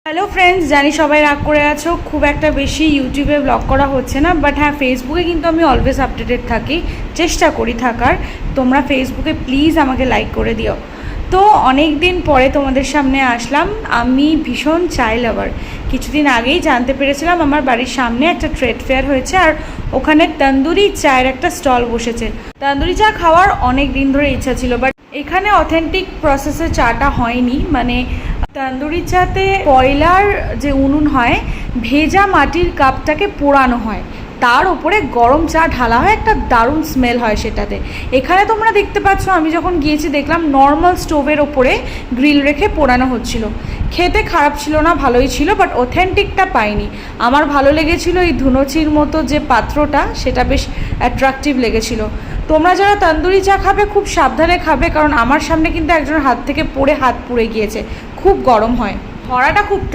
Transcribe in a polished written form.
Hello friends, জানি সবাই রাগ করে আছো, খুব একটা বেশি ইউটিউবে ব্লগ করা হচ্ছে না, বাট হ্যাঁ ফেসবুকে কিন্তু আমি অলওয়েজ আপডেটেড থাকি, চেষ্টা করি থাকার। তোমরা ফেসবুকে প্লিজ আমাকে লাইক করে দিও। তো অনেক দিন পরে তোমাদের সামনে আসলাম। আমি ভীষণ চাই লাভার। কিছুদিন আগেই জানতে পেরেছিলাম আমার বাড়ির সামনে একটা ট্রেড ফেয়ার হয়েছে, আর ওখানে তন্দুরি চায়ের একটা স্টল বসেছে। তন্দুরি চা খাওয়ার অনেক দিন ধরে ইচ্ছা ছিল, বাট এখানে অথেন্টিক প্রসেসে চাটা হয়নি। মানে তন্দুরি চাতে কয়লার যে উনুন হয়, ভেজা মাটির কাপটাকে পোড়ানো হয়, তার উপরে গরম চা ঢালা হয়, একটা দারুণ স্মেল হয় সেটাতে। এখানে তোমরা দেখতে পাচ্ছ, আমি যখন গিয়েছি দেখলাম নর্মাল স্টোভের ওপরে গ্রিল রেখে পোড়ানো হচ্ছিল। খেতে খারাপ ছিল না, ভালোই ছিল, বাট অথেন্টিকটা পাইনি। আমার ভালো লেগেছিল এই ধুনুচির মতো যে পাত্রটা, সেটা বেশ অ্যাট্রাকটিভ লেগেছিল। তোমরা যারা তন্দুরি চা খাবে খুব সাবধানে খাবে, কারণ আমার সামনে কিন্তু একজনের হাত থেকে পড়ে হাত পুড়ে গিয়েছে। খুব গরম হয়, ধরাটা খুব